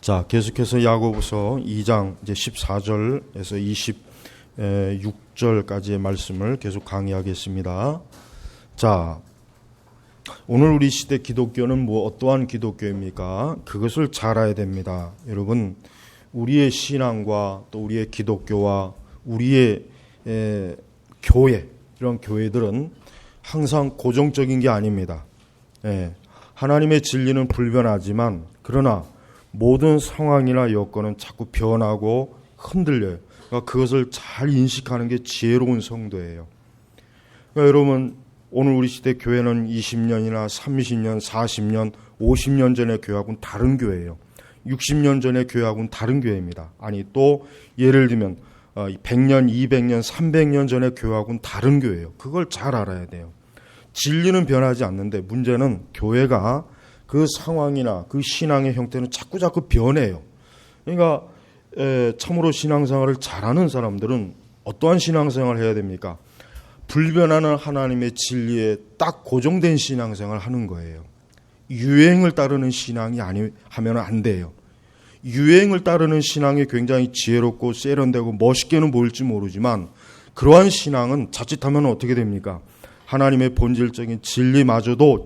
자, 계속해서 야고보서 2장 이제 14절에서 26절까지의 말씀을 계속 강의하겠습니다. 자, 오늘 우리 시대 기독교는 어떠한 기독교입니까? 그것을 잘 알아야 됩니다. 여러분, 우리의 신앙과 또 우리의 기독교와 우리의 교회, 이런 교회들은 항상 고정적인 게 아닙니다. 하나님의 진리는 불변하지만 그러나 모든 상황이나 여건은 자꾸 변하고 흔들려요. 그러니까 그것을 잘 인식하는 게 지혜로운 성도예요. 그러니까 여러분, 오늘 우리 시대 교회는 20년이나 30년, 40년, 50년 전의 교회하고는 다른 교회예요. 60년 전의 교회하고는 다른 교회입니다. 아니, 또 예를 들면 100년, 200년, 300년 전의 교회하고는 다른 교회예요. 그걸 잘 알아야 돼요. 진리는 변하지 않는데 문제는 교회가 그 상황이나 그 신앙의 형태는 자꾸 변해요. 그러니까 참으로 신앙생활을 잘하는 사람들은 어떠한 신앙생활을 해야 됩니까? 불변하는 하나님의 진리에 딱 고정된 신앙생활을 하는 거예요. 유행을 따르는 신앙이 하면 안 돼요. 유행을 따르는 신앙이 굉장히 지혜롭고 세련되고 멋있게는 보일지 모르지만 그러한 신앙은 자칫하면 어떻게 됩니까? 하나님의 본질적인 진리에서마저도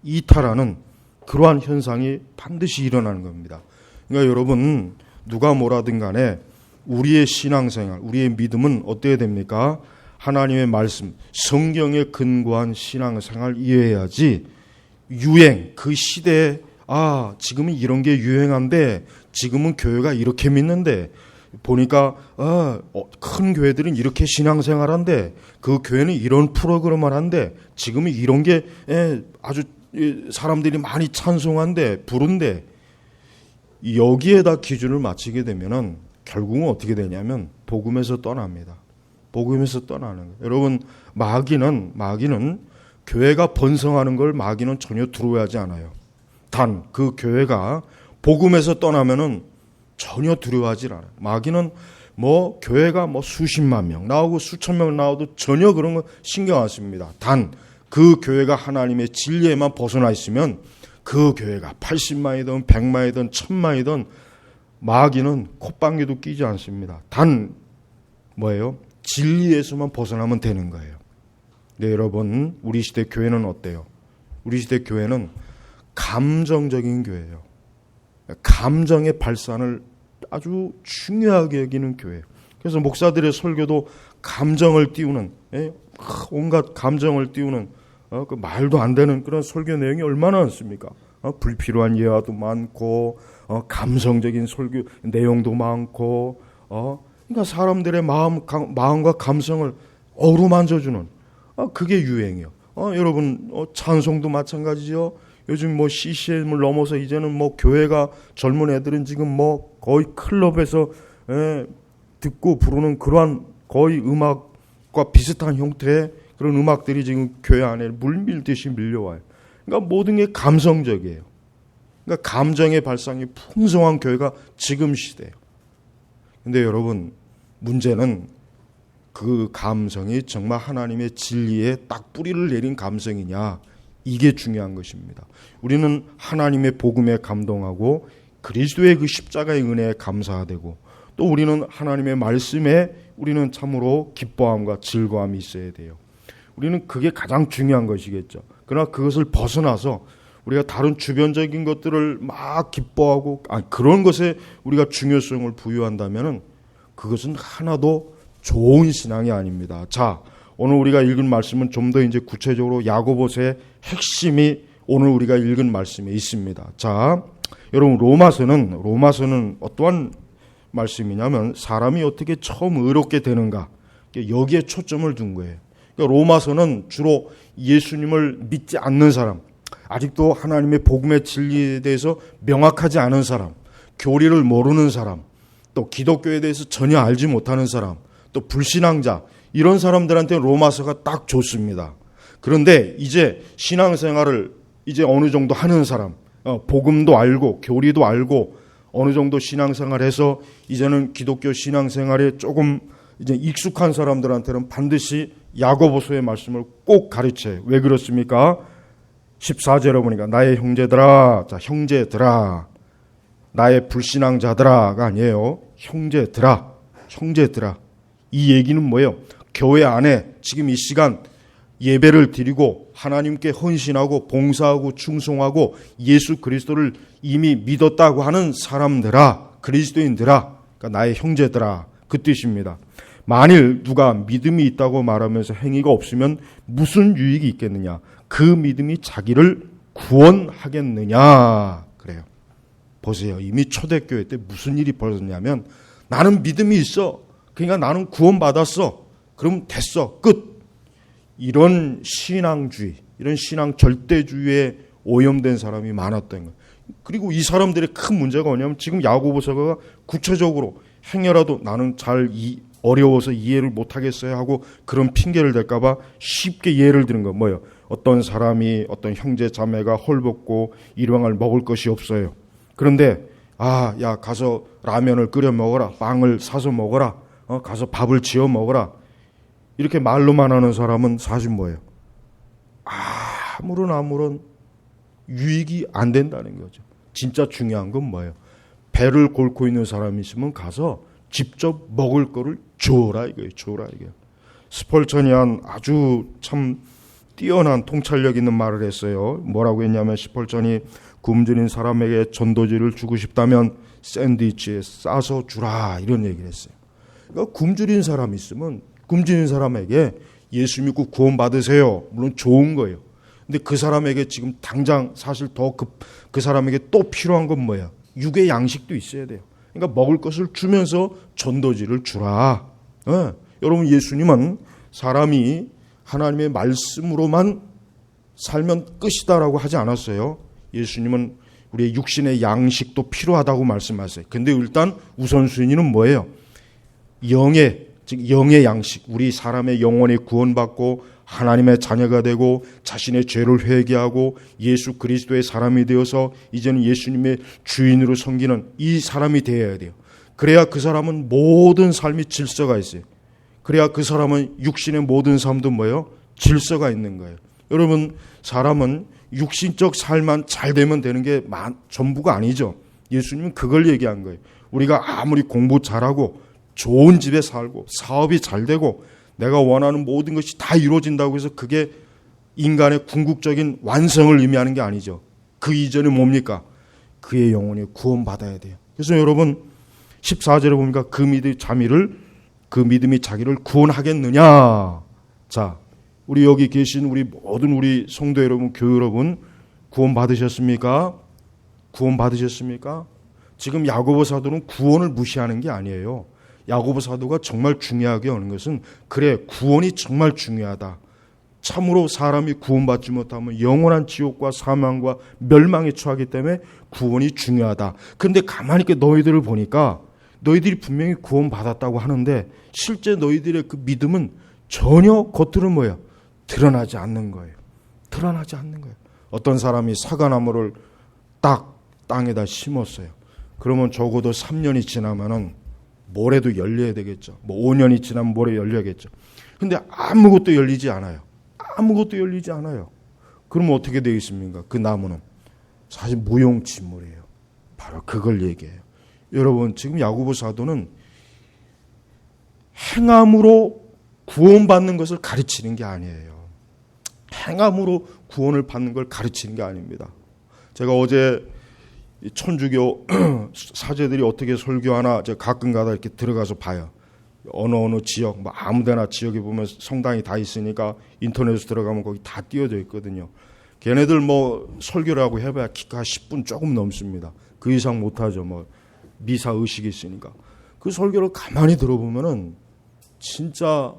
이탈하는 그러한 현상이 반드시 일어나는 겁니다. 그러니까 여러분, 누가 뭐라든 간에 우리의 신앙생활, 우리의 믿음은 어때야 됩니까? 하나님의 말씀, 성경에 근거한 신앙생활 이해해야지 유행, 그 시대에 지금은 이런 게 유행한데 지금은 교회가 이렇게 믿는데 보니까 큰 교회들은 이렇게 신앙생활한데 그 교회는 이런 프로그램을 한데 지금은 이런 게 아주 사람들이 많이 찬송한데 부른데 여기에다 기준을 맞추게 되면은 결국은 어떻게 되냐면 복음에서 떠납니다. 복음에서 떠나는 거예요. 여러분, 마귀는 교회가 번성하는 걸 마귀는 전혀 두려워하지 않아요. 단 그 교회가 복음에서 떠나면은 전혀 두려워하지 않아요. 마귀는 교회가 수십만 명 나오고 수천 명 나와도 전혀 그런 거 신경 안 씁니다. 단 그 교회가 하나님의 진리에만 벗어나 있으면 그 교회가 80만이든 100만이든 1000만이든 마귀는 콧방귀도 끼지 않습니다. 단 진리에서만 벗어나면 되는 거예요. 네, 여러분, 우리 시대 교회는 어때요? 우리 시대 교회는 감정적인 교회예요. 감정의 발산을 아주 중요하게 여기는 교회예요. 그래서 목사들의 설교도 감정을 띄우는, 온갖 감정을 띄우는 그 말도 안 되는 그런 설교 내용이 얼마나 많습니까? 불필요한 예화도 많고 감성적인 설교 내용도 많고 그러니까 사람들의 마음과 감성을 어루만져주는 그게 유행이에요. 여러분, 찬송도 마찬가지죠. 요즘 CCM을 넘어서 이제는 교회가 젊은 애들은 지금 거의 클럽에서 듣고 부르는 그러한 거의 음악과 비슷한 형태의 그런 음악들이 지금 교회 안에 물밀듯이 밀려와요. 그러니까 모든 게 감성적이에요. 그러니까 감정의 발상이 풍성한 교회가 지금 시대예요. 근데 여러분, 문제는 그 감성이 정말 하나님의 진리에 딱 뿌리를 내린 감성이냐, 이게 중요한 것입니다. 우리는 하나님의 복음에 감동하고 그리스도의 그 십자가의 은혜에 감사되고 또 우리는 하나님의 말씀에 우리는 참으로 기뻐함과 즐거움이 있어야 돼요. 우리는 그게 가장 중요한 것이겠죠. 그러나 그것을 벗어나서 우리가 다른 주변적인 것들을 막 기뻐하고 그런 것에 우리가 중요성을 부여한다면은 그것은 하나도 좋은 신앙이 아닙니다. 자, 오늘 우리가 읽은 말씀은 좀 더 이제 구체적으로 야고보서의 핵심이 오늘 우리가 읽은 말씀에 있습니다. 자, 여러분, 로마서는 어떠한 말씀이냐면 사람이 어떻게 처음 의롭게 되는가, 여기에 초점을 둔 거예요. 그러니까 로마서는 주로 예수님을 믿지 않는 사람, 아직도 하나님의 복음의 진리에 대해서 명확하지 않은 사람, 교리를 모르는 사람, 또 기독교에 대해서 전혀 알지 못하는 사람, 또 불신앙자, 이런 사람들한테 로마서가 딱 좋습니다. 그런데 이제 신앙생활을 이제 어느 정도 하는 사람, 복음도 알고 교리도 알고 어느 정도 신앙생활해서 이제는 기독교 신앙생활에 조금 이제 익숙한 사람들한테는 반드시 야고보서의 말씀을 꼭 가르쳐요. 왜 그렇습니까? 14절에 보니까 나의 형제들아, 자, 형제들아, 나의 불신앙자들아가 아니에요. 형제들아, 형제들아. 이 얘기는 뭐예요? 교회 안에 지금 이 시간 예배를 드리고 하나님께 헌신하고 봉사하고 충성하고 예수 그리스도를 이미 믿었다고 하는 사람들아, 그리스도인들아, 그러니까 나의 형제들아, 그 뜻입니다. 만일 누가 믿음이 있다고 말하면서 행위가 없으면 무슨 유익이 있겠느냐? 그 믿음이 자기를 구원하겠느냐? 그래요. 보세요. 이미 초대교회 때 무슨 일이 벌어졌냐면 나는 믿음이 있어. 그러니까 나는 구원받았어. 그럼 됐어. 끝. 이런 신앙주의, 이런 신앙 절대주의에 오염된 사람이 많았던 거예요. 그리고 이 사람들의 큰 문제가 뭐냐면 지금 야고보서가 구체적으로 행여라도 나는 잘 어려워서 이해를 못하겠어요 하고 그런 핑계를 댈까 봐 쉽게 예를 드는 거 뭐예요? 어떤 사람이 어떤 형제 자매가 헐벗고 일용할 먹을 것이 없어요. 그런데 야 가서 라면을 끓여 먹어라. 빵을 사서 먹어라. 가서 밥을 지어 먹어라. 이렇게 말로만 하는 사람은 사실 뭐예요? 아무런 유익이 안 된다는 거죠. 진짜 중요한 건 뭐예요? 배를 곪고 있는 사람이 있으면 가서 직접 먹을 거를 줘라 이거예요. 줘라 이거예요. 스펄전이 한 아주 참 뛰어난 통찰력 있는 말을 했어요. 뭐라고 했냐면 스펄전이 굶주린 사람에게 전도지를 주고 싶다면 샌드위치에 싸서 주라 이런 얘기를 했어요. 그러니까 굶주린 사람이 있으면 굶주린 사람에게 예수 믿고 구원 받으세요. 물론 좋은 거예요. 근데 그 사람에게 지금 당장 사실 더 그 사람에게 또 필요한 건 뭐예요? 육의 양식도 있어야 돼요. 그러니까 먹을 것을 주면서 전도지를 주라. 여러분 예수님은 사람이 하나님의 말씀으로만 살면 끝이다라고 하지 않았어요. 예수님은 우리의 육신의 양식도 필요하다고 말씀하세요. 근데 일단 우선순위는 뭐예요? 영의 양식, 우리 사람의 영혼이 구원받고 하나님의 자녀가 되고 자신의 죄를 회개하고 예수 그리스도의 사람이 되어서 이제는 예수님의 주인으로 섬기는 이 사람이 되어야 돼요. 그래야 그 사람은 모든 삶이 질서가 있어요. 그래야 그 사람은 육신의 모든 삶도 뭐예요? 질서가 있는 거예요. 여러분 사람은 육신적 삶만 잘 되면 되는 게 전부가 아니죠. 예수님은 그걸 얘기한 거예요. 우리가 아무리 공부 잘하고 좋은 집에 살고 사업이 잘 되고 내가 원하는 모든 것이 다 이루어진다고 해서 그게 인간의 궁극적인 완성을 의미하는 게 아니죠. 그 이전에 뭡니까? 그의 영혼이 구원받아야 돼요. 그래서 여러분 14절에 보니까 그 믿음이 자기를 구원하겠느냐. 자, 우리 여기 계신 우리 성도 여러분, 교회 여러분 구원받으셨습니까? 구원받으셨습니까? 지금 야고보 사도는 구원을 무시하는 게 아니에요. 야고보 사도가 정말 중요하게 하는 것은 그래 구원이 정말 중요하다. 참으로 사람이 구원받지 못하면 영원한 지옥과 사망과 멸망에 처하기 때문에 구원이 중요하다. 그런데 가만히 있게 너희들을 보니까 너희들이 분명히 구원받았다고 하는데 실제 너희들의 그 믿음은 전혀 겉으로 뭐예요? 드러나지 않는 거예요. 드러나지 않는 거예요. 어떤 사람이 사과나무를 딱 땅에다 심었어요. 그러면 적어도 3년이 지나면은 모래도 열려야 되겠죠. 5년이 지나면 모래 열려야겠죠. 근데 아무것도 열리지 않아요. 아무것도 열리지 않아요. 그러면 어떻게 되겠습니까? 그 나무는 사실 무용지물이에요. 바로 그걸 얘기해요. 여러분 지금 야고보 사도는 행함으로 구원받는 것을 가르치는 게 아니에요. 행함으로 구원을 받는 걸 가르치는 게 아닙니다. 제가 어제 천주교 사제들이 어떻게 설교하나 제가 가끔가다 이렇게 들어가서 봐요. 어느 지역, 아무데나 지역에 보면 성당이 다 있으니까 인터넷에 들어가면 거기 다 띄워져 있거든요. 걔네들 설교를 하고 해봐야 기가 10분 조금 넘습니다. 그 이상 못하죠. 미사 의식이 있으니까. 그 설교를 가만히 들어보면은 진짜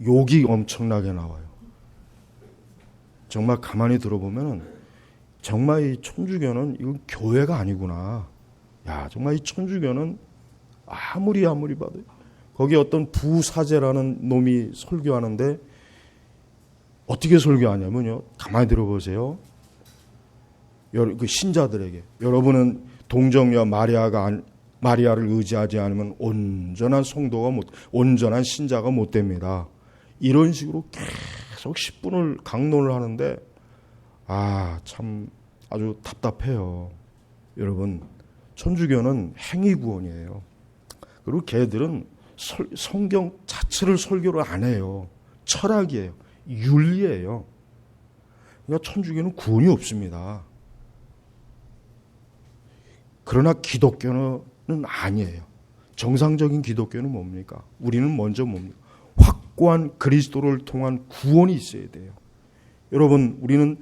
욕이 엄청나게 나와요. 정말 가만히 들어보면은 정말 이 천주교는 이건 교회가 아니구나. 야, 정말 이 천주교는 아무리 봐도 거기 어떤 부사제라는 놈이 설교하는데 어떻게 설교하냐면요. 가만히 들어보세요. 그 신자들에게 여러분은 동정녀 마리아를 의지하지 않으면 온전한 온전한 신자가 못 됩니다. 이런 식으로 계속 10분을 강론을 하는데 참 아주 답답해요. 여러분, 천주교는 행위 구원이에요. 그리고 걔들은 성경 자체를 설교를 안 해요. 철학이에요. 윤리예요. 그러니까 천주교는 구원이 없습니다. 그러나 기독교는 아니에요. 정상적인 기독교는 뭡니까? 우리는 먼저 뭡니까? 확고한 그리스도를 통한 구원이 있어야 돼요. 여러분, 우리는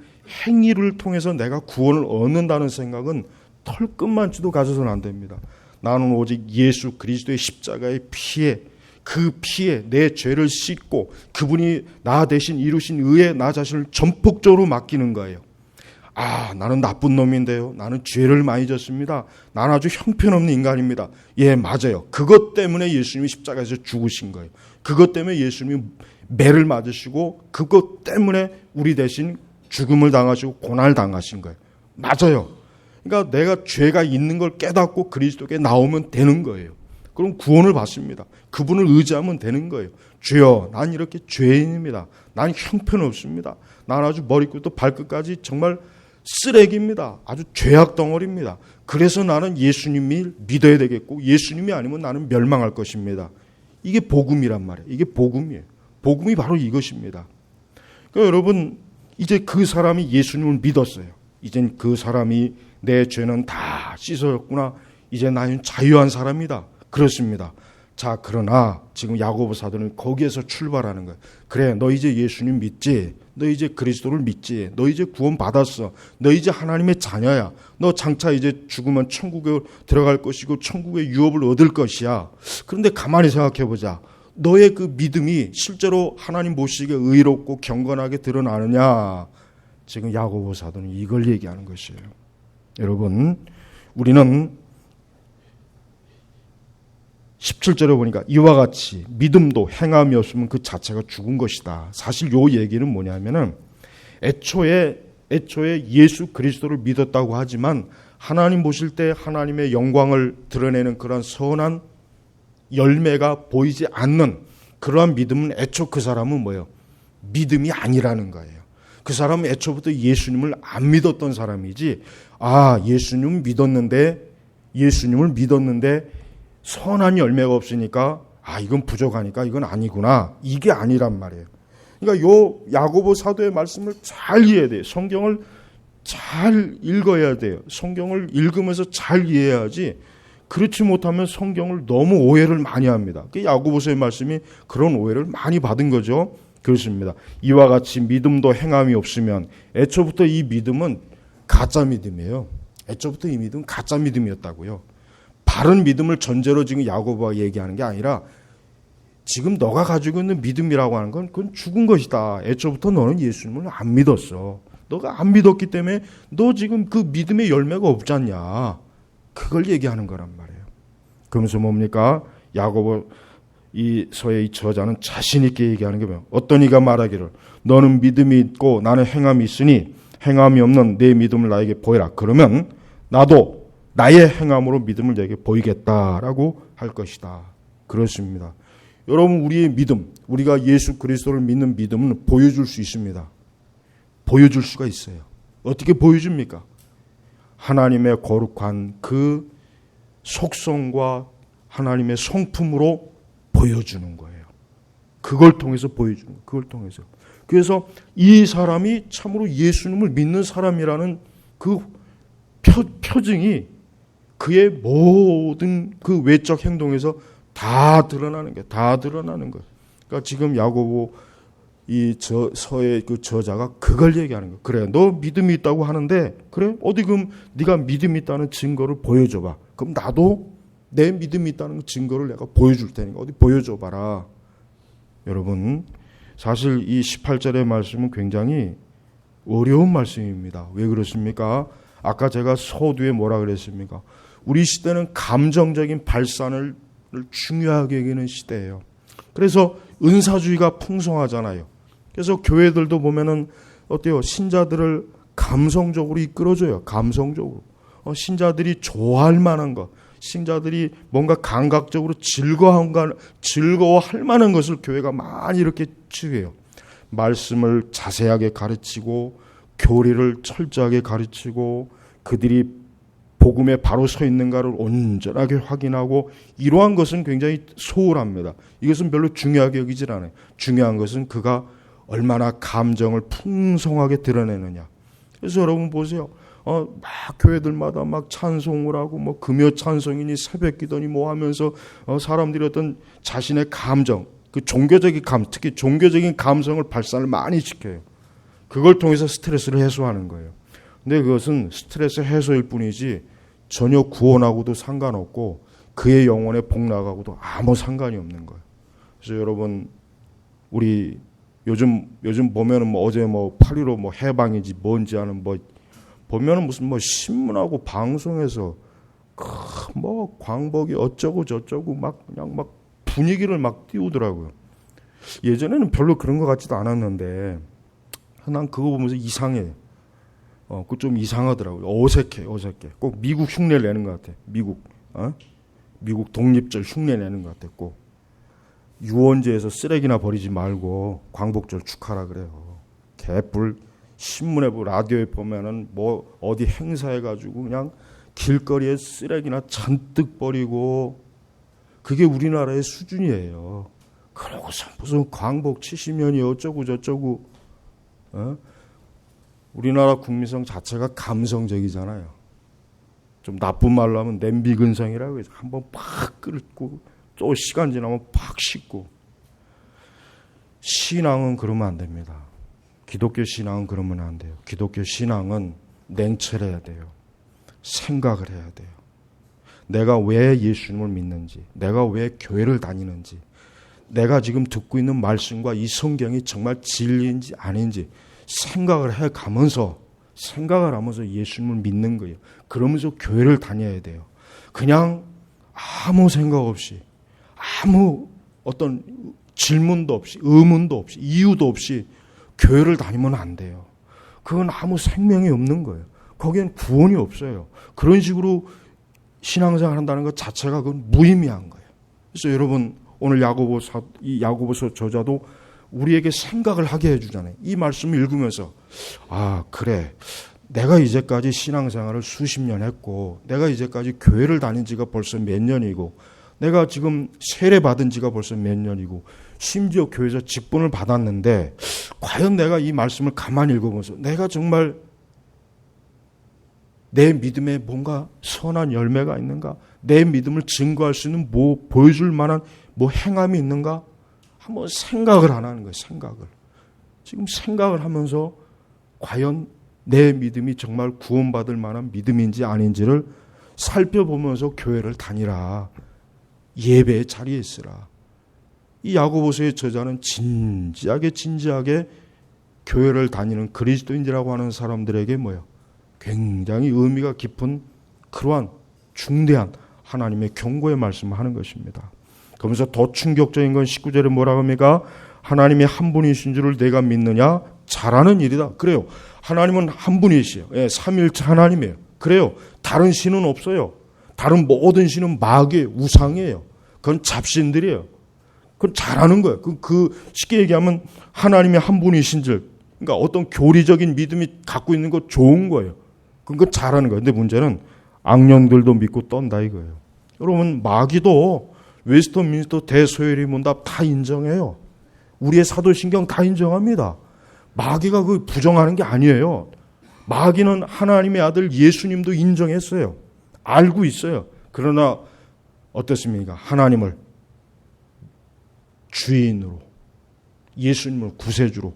행위를 통해서 내가 구원을 얻는다는 생각은 털끝만치도 가져서는 안 됩니다. 나는 오직 예수 그리스도의 십자가의 피에, 그 피에 내 죄를 씻고 그분이 나 대신 이루신 의에 나 자신을 전폭적으로 맡기는 거예요. 아, 나는 나쁜 놈인데요. 나는 죄를 많이 졌습니다. 나는 아주 형편없는 인간입니다. 예, 맞아요. 그것 때문에 예수님이 십자가에서 죽으신 거예요. 그것 때문에 예수님이 매를 맞으시고 그것 때문에 우리 대신 죽음을 당하시고 고난을 당하신 거예요. 맞아요. 그러니까 내가 죄가 있는 걸 깨닫고 그리스도께 나오면 되는 거예요. 그럼 구원을 받습니다. 그분을 의지하면 되는 거예요. 주여, 난 이렇게 죄인입니다. 난 형편없습니다. 난 아주 머리끝부터 발끝까지 정말 쓰레기입니다. 아주 죄악 덩어리입니다. 그래서 나는 예수님을 믿어야 되겠고 예수님이 아니면 나는 멸망할 것입니다. 이게 복음이란 말이에요. 이게 복음이에요. 복음이 바로 이것입니다. 그러니까 여러분, 이제 그 사람이 예수님을 믿었어요. 이젠 그 사람이 내 죄는 다 씻어졌구나. 이제 나는 자유한 사람이다. 그렇습니다. 자, 그러나 지금 야고보 사도는 거기에서 출발하는 거예요. 그래, 너 이제 예수님 믿지? 너 이제 그리스도를 믿지? 너 이제 구원 받았어. 너 이제 하나님의 자녀야. 너 장차 이제 죽으면 천국에 들어갈 것이고 천국의 유업을 얻을 것이야. 그런데 가만히 생각해보자. 너의 그 믿음이 실제로 하나님 보시기에 의롭고 경건하게 드러나느냐? 지금 야고보 사도는 이걸 얘기하는 것이에요. 여러분, 우리는 17절에 보니까 이와 같이 믿음도 행함이 없으면 그 자체가 죽은 것이다. 사실 요 얘기는 뭐냐면은 애초에 예수 그리스도를 믿었다고 하지만 하나님 보실 때 하나님의 영광을 드러내는 그런 선한 열매가 보이지 않는 그러한 믿음은 애초 그 사람은 뭐예요? 믿음이 아니라는 거예요. 그 사람은 애초부터 예수님을 안 믿었던 사람이지, 아, 예수님을 믿었는데 선한 열매가 없으니까 아, 이건 부족하니까 이건 아니구나. 이게 아니란 말이에요. 그러니까 요 야고보 사도의 말씀을 잘 이해해야 돼요. 성경을 잘 읽어야 돼요. 성경을 읽으면서 잘 이해해야지. 그렇지 못하면 성경을 너무 오해를 많이 합니다. 그 야고보서의 말씀이 그런 오해를 많이 받은 거죠. 그렇습니다. 이와 같이 믿음도 행함이 없으면 애초부터 이 믿음은 가짜 믿음이에요. 애초부터 이 믿음은 가짜 믿음이었다고요. 바른 믿음을 전제로 지금 야고보가 얘기하는 게 아니라 지금 너가 가지고 있는 믿음이라고 하는 건 그건 죽은 것이다. 애초부터 너는 예수님을 안 믿었어. 너가 안 믿었기 때문에 너 지금 그 믿음의 열매가 없지 않냐. 그걸 얘기하는 거란 말이에요. 그러면서 뭡니까? 야고보 이 서의 이 저자는 자신 있게 얘기하는 게 뭐예요? 어떤 이가 말하기를 너는 믿음이 있고 나는 행함이 있으니 행함이 없는 내 믿음을 나에게 보여라. 그러면 나도 나의 행함으로 믿음을 내게 보이겠다라고 할 것이다. 그렇습니다. 여러분, 우리의 믿음, 우리가 예수 그리스도를 믿는 믿음은 보여줄 수 있습니다. 보여줄 수가 있어요. 어떻게 보여줍니까? 하나님의 거룩한 그 속성과 하나님의 성품으로 보여주는 거예요. 그걸 통해서 보여주는 거예요. 그걸 통해서. 그래서 이 사람이 참으로 예수님을 믿는 사람이라는 그 표징이 그의 모든 그 외적 행동에서 다 드러나는 거예요. 다 드러나는 거예요. 그러니까 지금 야고보 서의 그 저자가 그걸 얘기하는 거예요. 그래, 너 믿음이 있다고 하는데, 그래, 어디 그럼 네가 믿음이 있다는 증거를 보여줘봐. 그럼 나도 내 믿음이 있다는 증거를 내가 보여줄 테니까 어디 보여줘봐라. 여러분, 사실 이 18절의 말씀은 굉장히 어려운 말씀입니다. 왜 그렇습니까? 아까 제가 서두에 뭐라 그랬습니까? 우리 시대는 감정적인 발산을 중요하게 여기는 시대예요. 그래서 은사주의가 풍성하잖아요. 그래서 교회들도 보면은 어때요? 신자들을 감성적으로 이끌어줘요. 감성적으로. 신자들이 좋아할 만한 것, 신자들이 뭔가 감각적으로 즐거워할 만한 것을 교회가 많이 이렇게 취해요. 말씀을 자세하게 가르치고 교리를 철저하게 가르치고 그들이 복음에 바로 서 있는가를 온전하게 확인하고 이러한 것은 굉장히 소홀합니다. 이것은 별로 중요하게 여기질 않아요. 중요한 것은 그가 얼마나 감정을 풍성하게 드러내느냐. 그래서 여러분 보세요. 막 교회들마다 막 찬송을 하고 뭐 금요 찬송이니 새벽기도니 뭐 하면서 사람들이 어떤 자신의 감정, 그 종교적인 특히 종교적인 감성을 발산을 많이 시켜요. 그걸 통해서 스트레스를 해소하는 거예요. 근데 그것은 스트레스 해소일 뿐이지 전혀 구원하고도 상관없고 그의 영혼에 복 나가고도 아무 상관이 없는 거예요. 그래서 여러분 우리 요즘 보면은 뭐 어제 뭐 8.15 뭐 해방인지 뭔지 하는 뭐 보면은 무슨 뭐 신문하고 방송에서 뭐 광복이 어쩌고 저쩌고 막 그냥 막 분위기를 막 띄우더라고요. 예전에는 별로 그런 것 같지도 않았는데 난 그거 보면서 이상해. 그 좀 이상하더라고요. 어색해. 꼭 미국 흉내를 내는 것 같아. 미국 독립절 흉내 내는 것 같아. 꼭 유원지에서 쓰레기나 버리지 말고 광복절 축하라 그래요. 개뿔 신문에 라디오에 보면은 뭐 어디 행사해가지고 그냥 길거리에 쓰레기나 잔뜩 버리고 그게 우리나라의 수준이에요. 그러고서 무슨 광복 70년이 어쩌고 저쩌고. 우리나라 국민성 자체가 감성적이잖아요. 좀 나쁜 말로 하면 냄비근성이라고 해서 한번 팍 끓고 또 시간 지나면 팍 식고. 신앙은 그러면 안 됩니다. 기독교 신앙은 그러면 안 돼요. 기독교 신앙은 냉철해야 돼요. 생각을 해야 돼요. 내가 왜 예수님을 믿는지, 내가 왜 교회를 다니는지, 내가 지금 듣고 있는 말씀과 이 성경이 정말 진리인지 아닌지 생각을 해가면서 예수님을 믿는 거예요. 그러면서 교회를 다녀야 돼요. 그냥 아무 생각 없이, 아무 어떤 질문도 없이, 의문도 없이, 이유도 없이 교회를 다니면 안 돼요. 그건 아무 생명이 없는 거예요. 거기엔 구원이 없어요. 그런 식으로 신앙생활 한다는 것 자체가 그건 무의미한 거예요. 그래서 여러분 오늘 이 야고보서 저자도 우리에게 생각을 하게 해주잖아요. 이 말씀을 읽으면서 그래 내가 이제까지 신앙생활을 수십 년 했고 내가 이제까지 교회를 다닌 지가 벌써 몇 년이고 내가 지금 세례 받은 지가 벌써 몇 년이고 심지어 교회에서 직분을 받았는데 과연 내가 이 말씀을 가만히 읽어보면서 내가 정말 내 믿음에 뭔가 선한 열매가 있는가? 내 믿음을 증거할 수 있는 보여줄 만한 행함이 있는가? 한번 생각을 안 하는 거예요. 지금 생각을 하면서 과연 내 믿음이 정말 구원받을 만한 믿음인지 아닌지를 살펴보면서 교회를 다니라. 예배의 자리에 있으라. 이 야고보서의 저자는 진지하게 교회를 다니는 그리스도인이라고 하는 사람들에게 굉장히 의미가 깊은 그러한 중대한 하나님의 경고의 말씀을 하는 것입니다. 그러면서 더 충격적인 건 19절에 뭐라고 합니까? 하나님이 한 분이신 줄을 내가 믿느냐? 잘하는 일이다. 그래요. 하나님은 한 분이시에요. 삼위일체 하나님이에요. 그래요. 다른 신은 없어요. 다른 모든 신은 마귀예요. 우상이에요. 그건 잡신들이에요. 그건 잘하는 거예요. 쉽게 얘기하면 하나님이 한 분이신 줄, 그러니까 어떤 교리적인 믿음이 갖고 있는 거 좋은 거예요. 그건 잘하는 거예요. 근데 문제는 악령들도 믿고 떤다 이거예요. 여러분 마귀도 웨스트민스터 대소요리 문답 다 인정해요. 우리의 사도신경 다 인정합니다. 마귀가 그 부정하는 게 아니에요. 마귀는 하나님의 아들 예수님도 인정했어요. 알고 있어요. 그러나 어떻습니까? 하나님을 주인으로, 예수님을 구세주로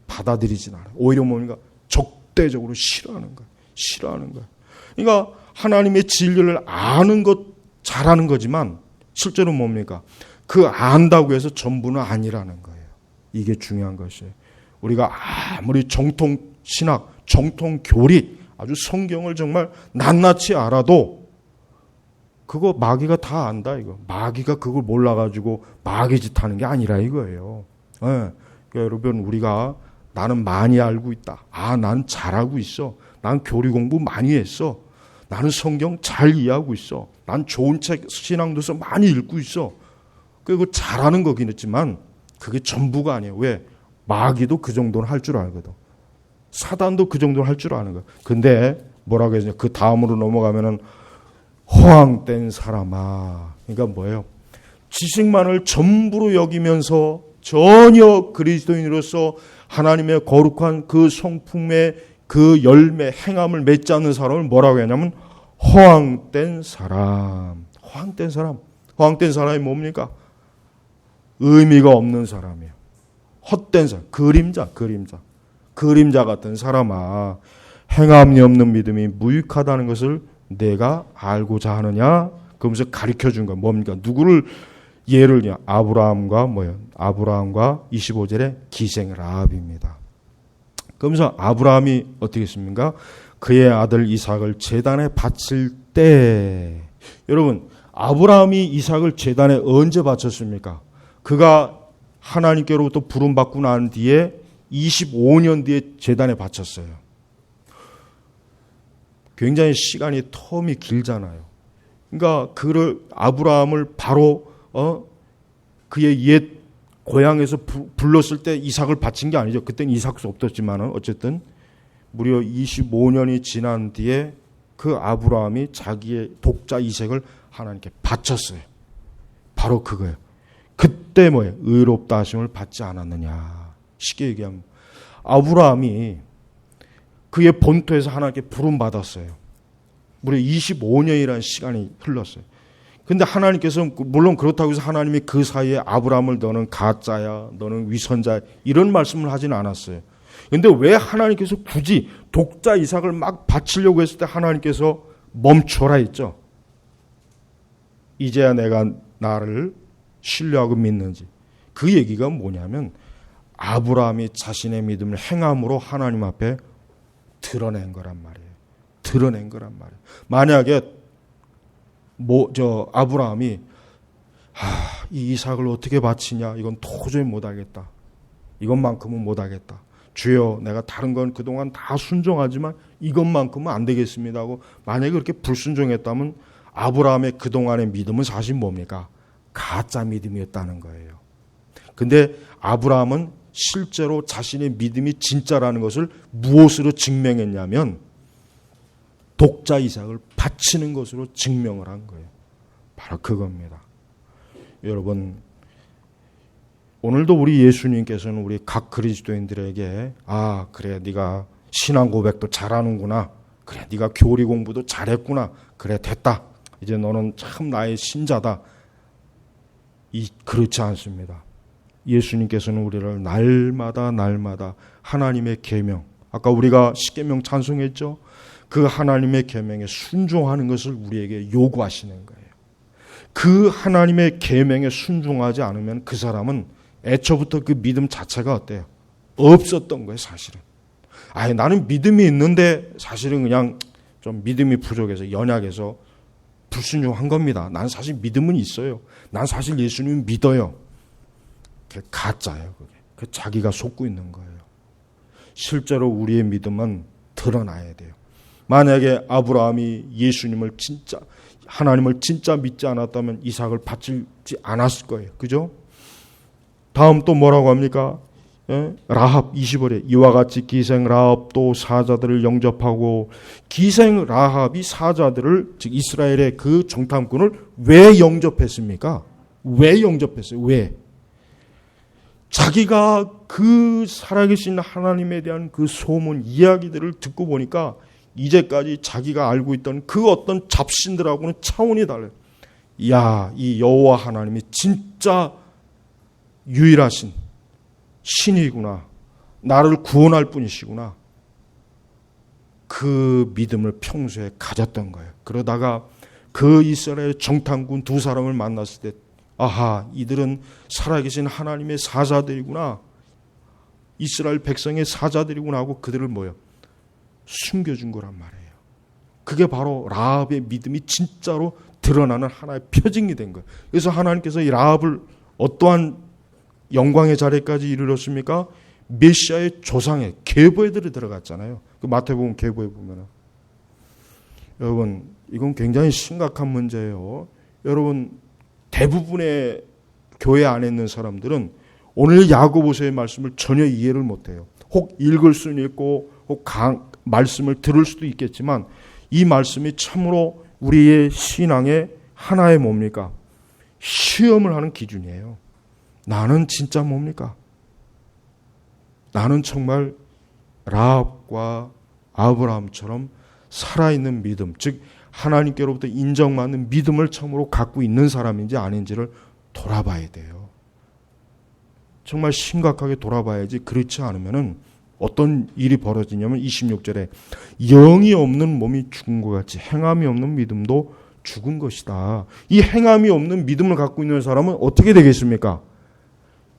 받아들이진 않아요. 오히려 뭡니까? 적대적으로 싫어하는 거예요. 그러니까 하나님의 진리를 아는 것 잘하는 거지만 실제로 뭡니까? 그 안다고 해서 전부는 아니라는 거예요. 이게 중요한 것이에요. 우리가 아무리 정통 신학, 정통 교리, 아주 성경을 정말 낱낱이 알아도 그거 마귀가 다 안다 이거. 마귀가 그걸 몰라가지고 마귀 짓 하는 게 아니라 이거예요. 그러니까 여러분 우리가 나는 많이 알고 있다. 난 잘하고 있어. 난 교리 공부 많이 했어. 나는 성경 잘 이해하고 있어. 난 좋은 책 신앙도서 많이 읽고 있어. 그리고 잘하는 거긴 했지만 그게 전부가 아니에요. 왜? 마귀도 그 정도는 할 줄 알거든. 사단도 그 정도는 할 줄 아는 거예요. 근데 뭐라고 했냐? 그 다음으로 넘어가면은 허황된 사람아. 그러니까 뭐예요? 지식만을 전부로 여기면서 전혀 그리스도인으로서 하나님의 거룩한 그 성품의 그 열매, 행함을 맺지 않는 사람을 뭐라고 하냐면 허황된 사람. 허황된 사람. 허황된 사람이 뭡니까? 의미가 없는 사람이에요. 헛된 사람. 그림자 같은 사람아. 행함이 없는 믿음이 무익하다는 것을 내가 알고자 하느냐? 그러면서 가르쳐 준 건 뭡니까? 누구를 예를 아브라함과 뭐예요? 아브라함과 25절에 기생 라합입니다. 그러면서 아브라함이 어떻게 했습니까? 그의 아들 이삭을 제단에 바칠 때, 여러분 아브라함이 이삭을 제단에 언제 바쳤습니까? 그가 하나님께로부터 부름받고 난 뒤에 25년 뒤에 제단에 바쳤어요. 굉장히 시간이 텀이 길잖아요. 그러니까 그를 아브라함을 바로 그의 옛 고향에서 불렀을 때 이삭을 바친 게 아니죠. 그때는 이삭도 없었지만은 어쨌든 무려 25년이 지난 뒤에 그 아브라함이 자기의 독자 이삭을 하나님께 바쳤어요. 바로 그거예요. 그때 뭐예요? 의롭다 하심을 받지 않았느냐. 쉽게 얘기하면 아브라함이 그의 본토에서 하나님께 부름 받았어요. 무려 25년이라는 시간이 흘렀어요. 근데 하나님께서 물론 그렇다고 해서 하나님이 그 사이에 아브라함을 너는 가짜야, 너는 위선자야 이런 말씀을 하지는 않았어요. 근데 왜 하나님께서 굳이 독자 이삭을 막 바치려고 했을 때 하나님께서 멈춰라 했죠? 이제야 내가 나를 신뢰하고 믿는지. 그 얘기가 뭐냐면 아브라함이 자신의 믿음을 행함으로 하나님 앞에 드러낸 거란 말이에요. 드러낸 거란 말이에요. 만약에 아브라함이 이 이삭을 어떻게 바치냐, 이건 도저히 못하겠다. 이것만큼은 못하겠다. 주여, 내가 다른 건 그동안 다 순종하지만 이것만큼은 안 되겠습니다 하고 만약에 그렇게 불순종했다면 아브라함의 그동안의 믿음은 사실 뭡니까? 가짜 믿음이었다는 거예요. 근데 아브라함은 실제로 자신의 믿음이 진짜라는 것을 무엇으로 증명했냐면 독자 이삭을 바치는 것으로 증명을 한 거예요. 바로 그겁니다. 여러분, 오늘도 우리 예수님께서는 우리 각 그리스도인들에게 그래 네가 신앙 고백도 잘하는구나. 그래 네가 교리 공부도 잘했구나. 그래 됐다. 이제 너는 참 나의 신자다. 그렇지 않습니다. 예수님께서는 우리를 날마다 하나님의 계명, 아까 우리가 십계명 찬송했죠. 그 하나님의 계명에 순종하는 것을 우리에게 요구하시는 거예요. 그 하나님의 계명에 순종하지 않으면 그 사람은 애초부터 그 믿음 자체가 어때요? 없었던 거예요, 사실은. 나는 믿음이 있는데 사실은 그냥 좀 믿음이 부족해서 연약해서 불순종한 겁니다. 난 사실 믿음은 있어요. 난 사실 예수님 믿어요. 그게 가짜예요, 그게. 그 자기가 속고 있는 거예요. 실제로 우리의 믿음은 드러나야 돼요. 만약에 아브라함이 하나님을 진짜 믿지 않았다면 이삭을 바치지 않았을 거예요. 그죠? 다음 또 뭐라고 합니까? 라합 25절에 이와 같이 기생 라합도 사자들을 영접하고, 기생 라합이 사자들을, 즉 이스라엘의 그 정탐꾼을 왜 영접했습니까? 왜 영접했어요? 왜? 자기가 그 살아계신 하나님에 대한 그 소문 이야기들을 듣고 보니까 이제까지 자기가 알고 있던 그 어떤 잡신들하고는 차원이 달라요. 이 여호와 하나님이 진짜 유일하신 신이구나. 나를 구원할 분이시구나. 그 믿음을 평소에 가졌던 거예요. 그러다가 그 이스라엘 정탐꾼 두 사람을 만났을 때 이들은 살아계신 하나님의 사자들이구나. 이스라엘 백성의 사자들이구나 하고 그들을 숨겨준 거란 말이에요. 그게 바로 라합의 믿음이 진짜로 드러나는 하나의 표징이 된 거예요. 그래서 하나님께서 이 라합을 어떠한 영광의 자리까지 이르렀습니까? 메시아의 조상의 계보에 들어갔잖아요. 그 마태복음 계보에 보면은. 여러분, 이건 굉장히 심각한 문제예요. 여러분, 대부분의 교회 안에 있는 사람들은 오늘 야고보서의 말씀을 전혀 이해를 못해요. 혹 읽을 수는 있고, 말씀을 들을 수도 있겠지만 이 말씀이 참으로 우리의 신앙의 하나의 뭡니까? 시험을 하는 기준이에요. 나는 진짜 뭡니까? 나는 정말 라합과 아브라함처럼 살아있는 믿음, 즉 하나님께로부터 인정받는 믿음을 참으로 갖고 있는 사람인지 아닌지를 돌아봐야 돼요. 정말 심각하게 돌아봐야지. 그렇지 않으면은 어떤 일이 벌어지냐면 26절에 영이 없는 몸이 죽은 것 같이 행함이 없는 믿음도 죽은 것이다. 이 행함이 없는 믿음을 갖고 있는 사람은 어떻게 되겠습니까?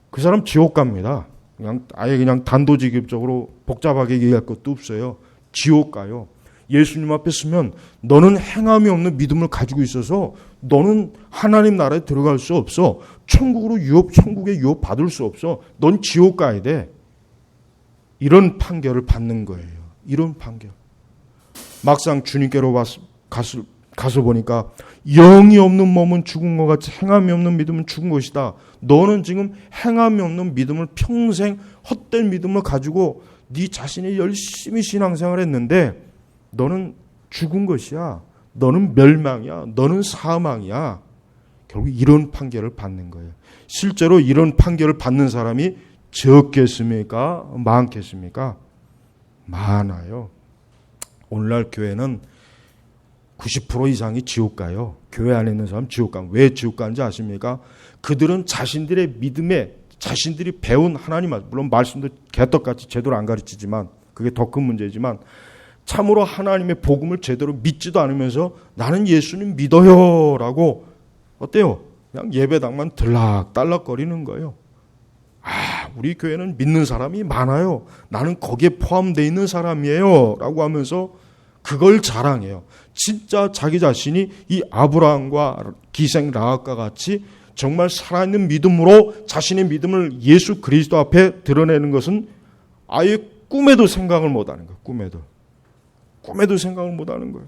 그 사람 지옥 갑니다. 그냥 단도직입적으로 복잡하게 얘기할 것도 없어요. 지옥 가요. 예수님 앞에 서면 너는 행함이 없는 믿음을 가지고 있어서 너는 하나님 나라에 들어갈 수 없어. 천국의 유업 받을 수 없어. 넌 지옥 가야 돼. 이런 판결을 받는 거예요. 이런 판결. 막상 주님께로 가서 보니까 영이 없는 몸은 죽은 것 같이 행함이 없는 믿음은 죽은 것이다. 너는 지금 행함이 없는 믿음을 평생 헛된 믿음을 가지고 네 자신이 열심히 신앙생활을 했는데 너는 죽은 것이야. 너는 멸망이야. 너는 사망이야. 결국 이런 판결을 받는 거예요. 실제로 이런 판결을 받는 사람이 적겠습니까? 많겠습니까? 많아요. 오늘날 교회는 90% 이상이 지옥 가요. 교회 안에 있는 사람 지옥 가요. 왜 지옥 가는지 아십니까? 그들은 자신들의 믿음에 자신들이 배운 하나님, 물론 말씀도 개떡같이 제대로 안 가르치지만 그게 더 큰 문제지만 참으로 하나님의 복음을 제대로 믿지도 않으면서 나는 예수님 믿어요 라고 어때요? 그냥 예배당만 들락달락거리는 거예요. 우리 교회는 믿는 사람이 많아요. 나는 거기에 포함되어 있는 사람이에요 라고 하면서 그걸 자랑해요. 진짜 자기 자신이 이 아브라함과 기생 라합과 같이 정말 살아있는 믿음으로 자신의 믿음을 예수 그리스도 앞에 드러내는 것은 아예 꿈에도 생각을 못하는 거예요. 꿈에도 생각을 못하는 거예요.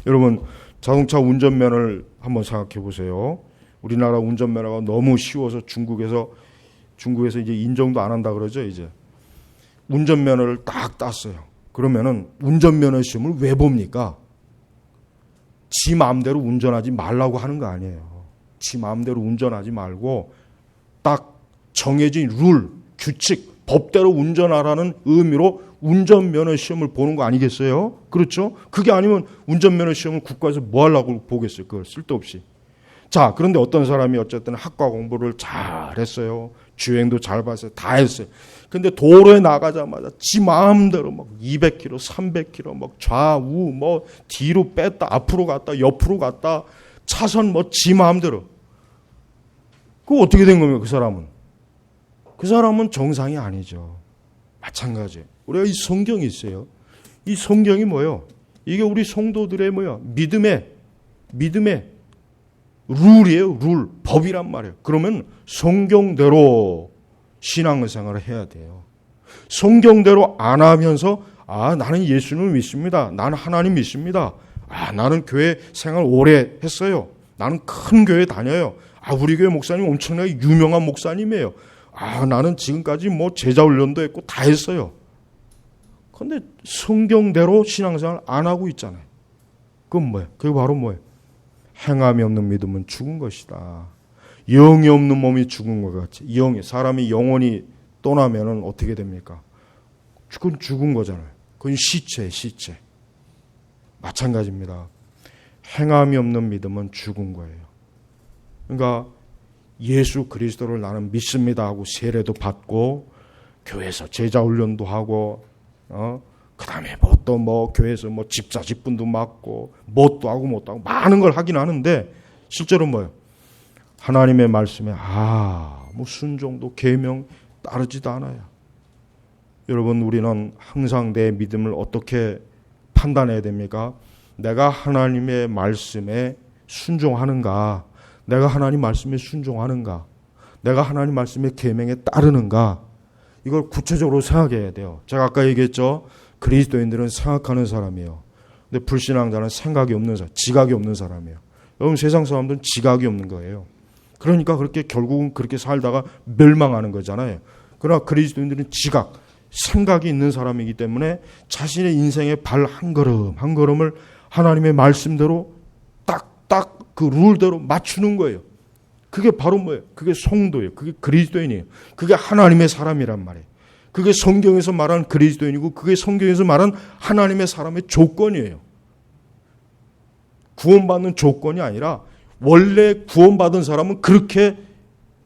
여러분 자동차 운전면허를 한번 생각해 보세요. 우리나라 운전면허가 너무 쉬워서 중국에서 이제 인정도 안 한다 그러죠. 이제 운전면허를 딱 땄어요. 그러면은 운전면허 시험을 왜 봅니까? 지 마음대로 운전하지 말라고 하는 거 아니에요. 지 마음대로 운전하지 말고 딱 정해진 룰, 규칙, 법대로 운전하라는 의미로 운전면허 시험을 보는 거 아니겠어요? 그렇죠? 그게 아니면 운전면허 시험을 국가에서 뭐 하려고 보겠어요? 그걸 쓸데없이. 자, 그런데 어떤 사람이 어쨌든 학과 공부를 잘 했어요. 주행도 잘 봤어요. 다 했어요. 근데 도로에 나가자마자 지 마음대로 막 200km, 300km 막 좌우 뭐 뒤로 뺐다, 앞으로 갔다, 옆으로 갔다, 차선 뭐 지 마음대로. 그거 어떻게 된 겁니까? 그 사람은 정상이 아니죠. 마찬가지예요. 우리가 이 성경이 있어요. 이 성경이 뭐예요? 이게 우리 성도들의 뭐야? 믿음의 룰이에요. 룰, 법이란 말이에요. 그러면 성경대로 신앙생활을 해야 돼요. 성경대로 안 하면서 나는 예수님을 믿습니다. 나는 하나님 믿습니다. 나는 교회 생활 오래 했어요. 나는 큰 교회 다녀요. 우리 교회 목사님 엄청나게 유명한 목사님이에요. 나는 지금까지 뭐 제자 훈련도 했고 다 했어요. 그런데 성경대로 신앙생활 안 하고 있잖아요. 그건 뭐예요? 그게 바로 뭐예요? 행함이 없는 믿음은 죽은 것이다. 영이 없는 몸이 죽은 것 같이. 사람이 영혼이 떠나면은 어떻게 됩니까? 그건 죽은 거잖아요. 그건 시체. 마찬가지입니다. 행함이 없는 믿음은 죽은 거예요. 그러니까 예수 그리스도를 나는 믿습니다 하고 세례도 받고 교회에서 제자 훈련도 하고 그다음에 또 교회에서 집사 직분도 맡고 뭣도 하고 많은 걸 하긴 하는데 실제로 뭐예요? 하나님의 말씀에 순종도 계명 따르지도 않아요. 여러분 우리는 항상 내 믿음을 어떻게 판단해야 됩니까? 내가 하나님의 말씀에 순종하는가? 내가 하나님 말씀에 순종하는가? 내가 하나님 말씀의 계명에 따르는가? 이걸 구체적으로 생각해야 돼요. 제가 아까 얘기했죠. 그리스도인들은 생각하는 사람이에요. 근데 불신앙자는 생각이 없는 사람, 지각이 없는 사람이에요. 여러분 세상 사람들은 지각이 없는 거예요. 그러니까 결국은 그렇게 살다가 멸망하는 거잖아요. 그러나 그리스도인들은 지각, 생각이 있는 사람이기 때문에 자신의 인생의 발 한 걸음 한 걸음을 하나님의 말씀대로 딱딱 그 룰대로 맞추는 거예요. 그게 바로 뭐예요? 그게 성도예요. 그게 그리스도인이에요. 그게 하나님의 사람이란 말이에요. 그게 성경에서 말하는 그리스도인이고 그게 성경에서 말하는 하나님의 사람의 조건이에요. 구원받는 조건이 아니라 원래 구원받은 사람은 그렇게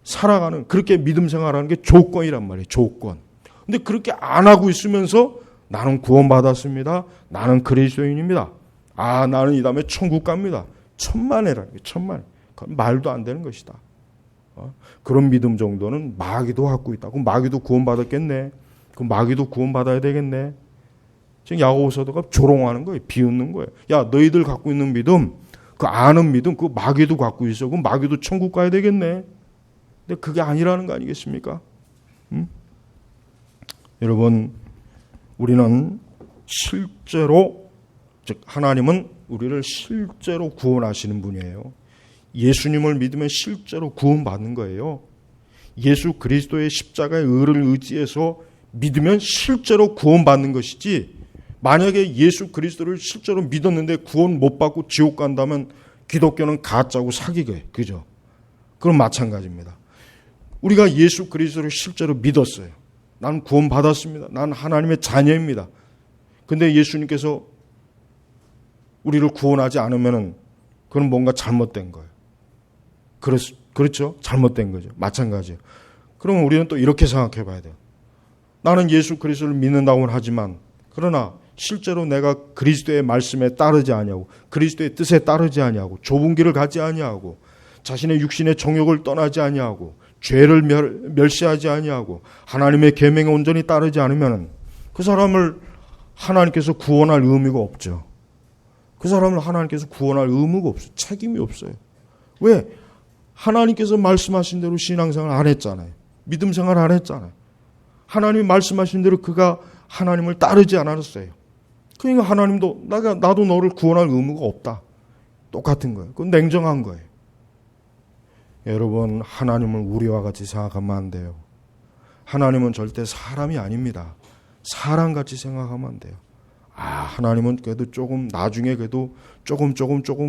살아가는, 그렇게 믿음 생활하는 게 조건이란 말이에요. 조건. 근데 그렇게 안 하고 있으면서 나는 구원받았습니다. 나는 그리스도인입니다. 아, 나는 이 다음에 천국 갑니다. 천만에라는 게 천만. 그건 말도 안 되는 것이다. 그런 믿음 정도는 마귀도 갖고 있다. 그럼 마귀도 구원받았겠네. 그럼 마귀도 구원받아야 되겠네. 지금 야고보 사도가 조롱하는 거예요. 비웃는 거예요. 야, 너희들 갖고 있는 믿음, 그 아는 믿음, 그 마귀도 갖고 있어. 그럼 마귀도 천국 가야 되겠네. 근데 그게 아니라는 거 아니겠습니까? 여러분, 우리는 실제로, 즉 하나님은 우리를 실제로 구원하시는 분이에요. 예수님을 믿으면 실제로 구원받는 거예요. 예수 그리스도의 십자가의 의를 의지해서 믿으면 실제로 구원받는 것이지, 만약에 예수 그리스도를 실제로 믿었는데 구원 못 받고 지옥 간다면 기독교는 가짜고 사기예요. 그죠? 그럼 마찬가지입니다. 우리가 예수 그리스도를 실제로 믿었어요. 난 구원 받았습니다. 난 하나님의 자녀입니다. 근데 예수님께서 우리를 구원하지 않으면은 그건 뭔가 잘못된 거예요. 그렇죠? 잘못된 거죠. 마찬가지예요. 그러면 우리는 또 이렇게 생각해 봐야 돼요. 나는 예수 그리스도를 믿는다고는 하지만 그러나 실제로 내가 그리스도의 말씀에 따르지 아니하고 그리스도의 뜻에 따르지 아니하고 좁은 길을 가지 아니하고 자신의 육신의 정욕을 떠나지 아니하고 죄를 멸시하지 아니하고 하나님의 계명에 온전히 따르지 않으면 그 사람을 하나님께서 구원할 의무가 없죠. 그 사람을 하나님께서 구원할 의무가 없어요. 책임이 없어요. 왜? 하나님께서 말씀하신 대로 신앙생활 안 했잖아요. 믿음 생활 안 했잖아요. 하나님이 말씀하신 대로 그가 하나님을 따르지 않았어요. 그러니까 하나님도 나도 너를 구원할 의무가 없다. 똑같은 거예요. 그건 냉정한 거예요. 여러분, 하나님을 우리와 같이 생각하면 안 돼요. 하나님은 절대 사람이 아닙니다. 사람같이 생각하면 안 돼요. 아, 하나님은 그래도 조금 나중에 그래도 조금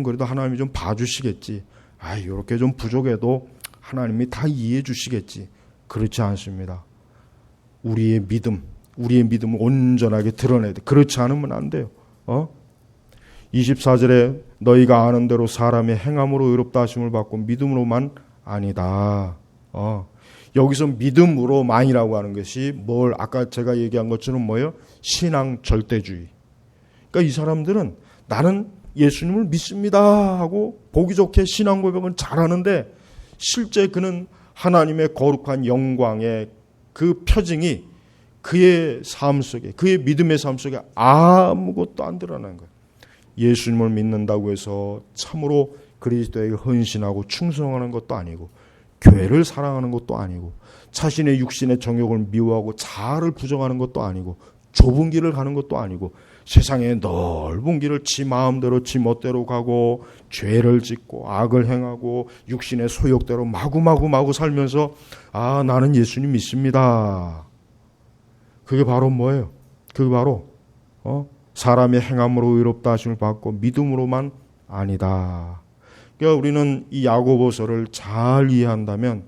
그래도 하나님이 좀 봐주시겠지. 아, 이렇게 좀 부족해도 하나님이 다 이해해 주시겠지. 그렇지 않습니다. 우리의 믿음을 온전하게 드러내야 돼. 그렇지 않으면 안 돼요. 24절에 너희가 아는 대로 사람의 행함으로 의롭다 하심을 받고 믿음으로만 아니다. 여기서 믿음으로만이라고 하는 것이 뭘 아까 제가 얘기한 것처럼 뭐예요? 신앙 절대주의. 그러니까 이 사람들은 나는 예수님을 믿습니다 하고 보기 좋게 신앙 고백은 잘하는데 실제 그는 하나님의 거룩한 영광의 그 표징이 그의 삶 속에, 그의 믿음의 삶 속에 아무것도 안 드러나는 거예요. 예수님을 믿는다고 해서 참으로 그리스도에게 헌신하고 충성하는 것도 아니고 교회를 사랑하는 것도 아니고 자신의 육신의 정욕을 미워하고 자아를 부정하는 것도 아니고 좁은 길을 가는 것도 아니고 세상의 넓은 길을 지 마음대로 지 멋대로 가고 죄를 짓고 악을 행하고 육신의 소욕대로 마구 살면서 아, 나는 예수님 믿습니다. 그게 바로 뭐예요? 그게 바로 사람의 행함으로 의롭다 하심을 받고 믿음으로만 아니다. 그러니까 우리는 이 야고보서를 잘 이해한다면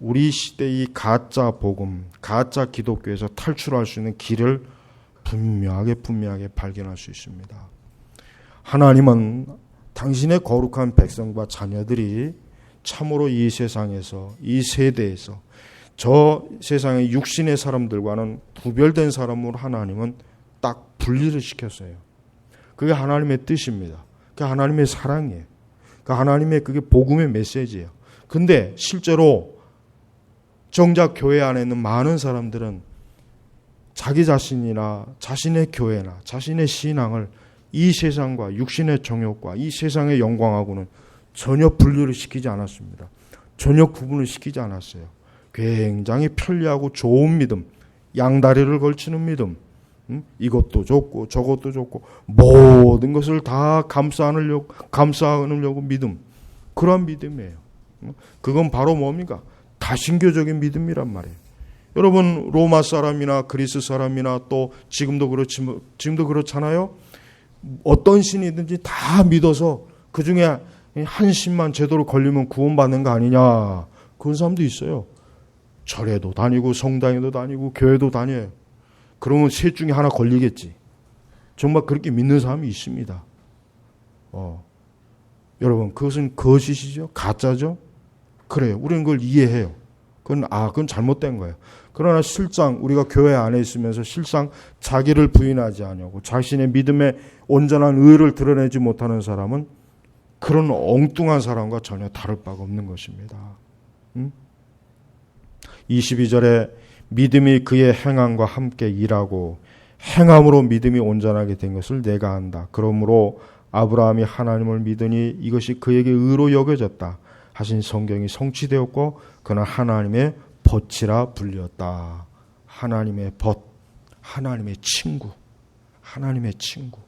우리 시대의 가짜 복음, 가짜 기독교에서 탈출할 수 있는 길을 분명하게 발견할 수 있습니다. 하나님은 당신의 거룩한 백성과 자녀들이 참으로 이 세상에서, 이 세대에서 저 세상의 육신의 사람들과는 구별된 사람으로 하나님은 딱 분리를 시켰어요. 그게 하나님의 뜻입니다. 그게 하나님의 사랑이에요. 그 하나님의 그게 복음의 메시지예요. 근데 실제로 정작 교회 안에 있는 많은 사람들은 자기 자신이나 자신의 교회나 자신의 신앙을 이 세상과 육신의 정욕과 이 세상의 영광하고는 전혀 분리를 시키지 않았습니다. 전혀 구분을 시키지 않았어요. 굉장히 편리하고 좋은 믿음, 양다리를 걸치는 믿음, 이것도 좋고 저것도 좋고 모든 것을 다 감싸안으려고 믿음, 그런 믿음이에요. 그건 바로 뭡니까? 다신교적인 믿음이란 말이에요. 여러분 로마 사람이나 그리스 사람이나 또 지금도 그렇잖아요. 어떤 신이든지 다 믿어서 그 중에 한 신만 제대로 걸리면 구원받는 거 아니냐, 그런 사람도 있어요. 절에도 다니고 성당에도 다니고 교회도 다녀요. 그러면 셋 중에 하나 걸리겠지. 정말 그렇게 믿는 사람이 있습니다. 여러분 그것은 거짓이죠, 가짜죠. 그래요, 우리는 그걸 이해해요. 그건 잘못된 거예요. 그러나 실상 우리가 교회 안에 있으면서 실상 자기를 부인하지 않냐고 자신의 믿음의 온전한 의를 드러내지 못하는 사람은 그런 엉뚱한 사람과 전혀 다를 바가 없는 것입니다. 22절에 믿음이 그의 행함과 함께 일하고 행함으로 믿음이 온전하게 된 것을 내가 안다. 그러므로 아브라함이 하나님을 믿으니 이것이 그에게 의로 여겨졌다 하신 성경이 성취되었고 그는 하나님의 벗이라 불렸다. 하나님의 벗, 하나님의 친구, 하나님의 친구.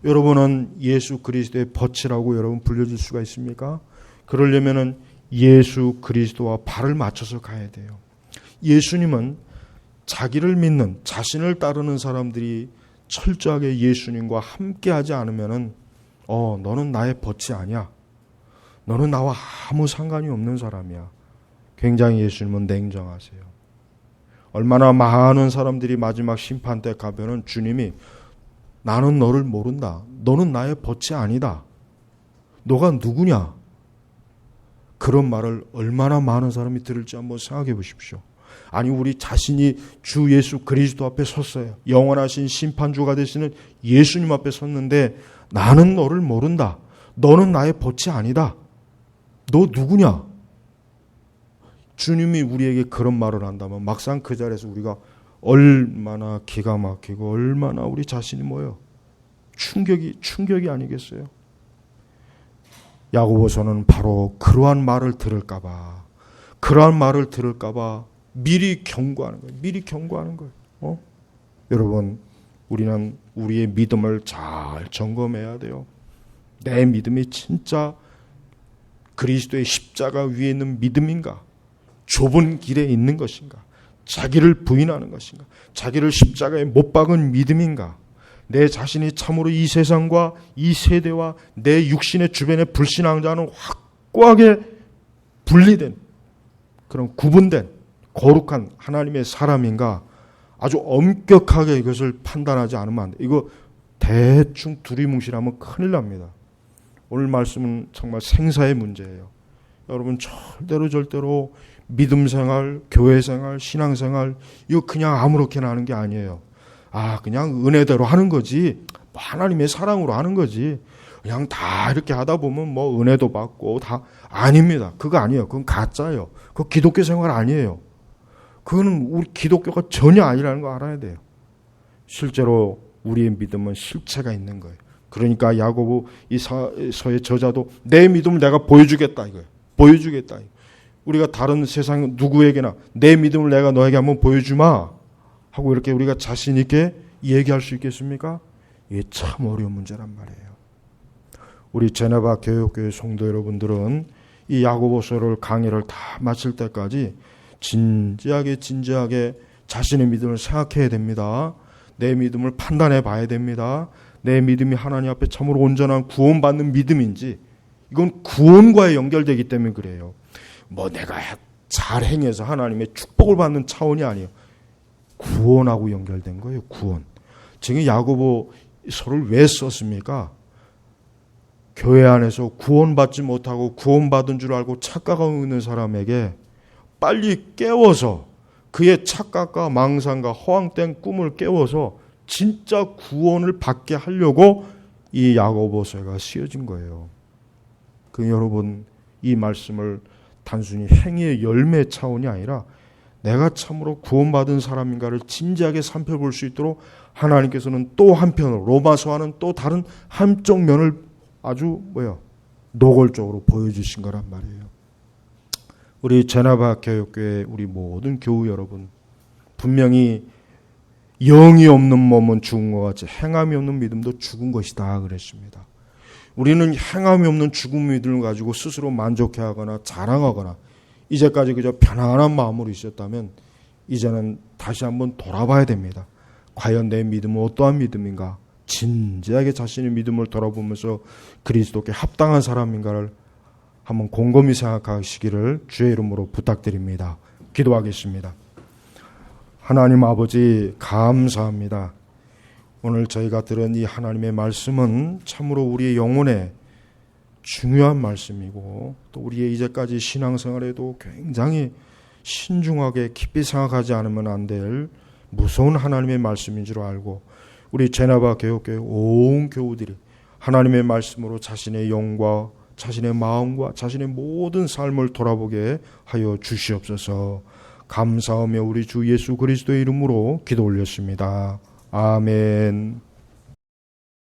여러분은 예수 그리스도의 벗이라고 여러분 불려질 수가 있습니까? 그러려면은 예수 그리스도와 발을 맞춰서 가야 돼요. 예수님은 자기를 믿는, 자신을 따르는 사람들이 철저하게 예수님과 함께하지 않으면은 너는 나의 벗이 아니야, 너는 나와 아무 상관이 없는 사람이야. 굉장히 예수님은 냉정하세요. 얼마나 많은 사람들이 마지막 심판 때 가면은 주님이 나는 너를 모른다, 너는 나의 벗이 아니다, 너가 누구냐, 그런 말을 얼마나 많은 사람이 들을지 한번 생각해 보십시오. 아니 우리 자신이 주 예수 그리스도 앞에 섰어요. 영원하신 심판주가 되시는 예수님 앞에 섰는데 나는 너를 모른다, 너는 나의 벗이 아니다, 너 누구냐? 주님이 우리에게 그런 말을 한다면 막상 그 자리에서 우리가 얼마나 기가 막히고 얼마나 우리 자신이 충격이 아니겠어요? 야고보서는 바로 그러한 말을 들을까봐 미리 경고하는 거예요. 여러분 우리는 우리의 믿음을 잘 점검해야 돼요. 내 믿음이 진짜 그리스도의 십자가 위에 있는 믿음인가, 좁은 길에 있는 것인가, 자기를 부인하는 것인가, 자기를 십자가에 못 박은 믿음인가, 내 자신이 참으로 이 세상과 이 세대와 내 육신의 주변의 불신앙자는 확고하게 분리된 그런 구분된 거룩한 하나님의 사람인가, 아주 엄격하게 이것을 판단하지 않으면 안 돼. 이거 대충 두리뭉실하면 큰일 납니다. 오늘 말씀은 정말 생사의 문제예요. 여러분 절대로 믿음생활, 교회생활, 신앙생활 이거 그냥 아무렇게나 하는 게 아니에요. 그냥 은혜대로 하는 거지, 하나님의 사랑으로 하는 거지, 그냥 다 이렇게 하다 보면 은혜도 받고 다 아닙니다. 그거 아니에요. 그건 가짜예요. 그거 기독교 생활 아니에요. 그거는 우리 기독교가 전혀 아니라는 거 알아야 돼요. 실제로 우리의 믿음은 실체가 있는 거예요. 그러니까 야고보 이 서의 저자도 내 믿음을 내가 보여주겠다 이거예요. 보여주겠다. 우리가 다른 세상 누구에게나 내 믿음을 내가 너에게 한번 보여주마 하고 이렇게 우리가 자신 있게 얘기할 수 있겠습니까? 이게 참 어려운 문제란 말이에요. 우리 제네바 교육교회 성도 여러분들은 이 야고보서를 강의를 다 마칠 때까지 진지하게 자신의 믿음을 생각해야 됩니다. 내 믿음을 판단해 봐야 됩니다. 내 믿음이 하나님 앞에 참으로 온전한 구원받는 믿음인지, 이건 구원과의 연결되기 때문에 그래요. 내가 잘 행해서 하나님의 축복을 받는 차원이 아니에요. 구원하고 연결된 거예요. 구원. 지금 야고보서를 왜 썼습니까? 교회 안에서 구원받지 못하고 구원받은 줄 알고 착각하고 있는 사람에게 빨리 깨워서 그의 착각과 망상과 허황된 꿈을 깨워서 진짜 구원을 받게 하려고 이 야고보서가 쓰여진 거예요. 여러분 이 말씀을 단순히 행위의 열매 차원이 아니라 내가 참으로 구원받은 사람인가를 진지하게 살펴볼 수 있도록 하나님께서는 또 한편으로 로마서와는 또 다른 한쪽 면을 아주 노골적으로 보여주신 거란 말이에요. 우리 제네바 교육교회 우리 모든 교우 여러분, 분명히 영이 없는 몸은 죽은 것 같이 행함이 없는 믿음도 죽은 것이다 그랬습니다. 우리는 행함이 없는 죽은 믿음을 가지고 스스로 만족해하거나 자랑하거나 이제까지 그저 편안한 마음으로 있었다면 이제는 다시 한번 돌아봐야 됩니다. 과연 내 믿음은 어떠한 믿음인가? 진지하게 자신의 믿음을 돌아보면서 그리스도께 합당한 사람인가를 한번 곰곰이 생각하시기를 주의 이름으로 부탁드립니다. 기도하겠습니다. 하나님 아버지, 감사합니다. 오늘 저희가 들은 이 하나님의 말씀은 참으로 우리의 영혼에 중요한 말씀이고, 또 우리의 이제까지 신앙생활에도 굉장히 신중하게 깊이 생각하지 않으면 안 될 무서운 하나님의 말씀인 줄 알고, 우리 제나바 개혁교회 온 교우들이 하나님의 말씀으로 자신의 영과 자신의 마음과 자신의 모든 삶을 돌아보게 하여 주시옵소서. 감사하며 우리 주 예수 그리스도의 이름으로 기도 올렸습니다. 아멘.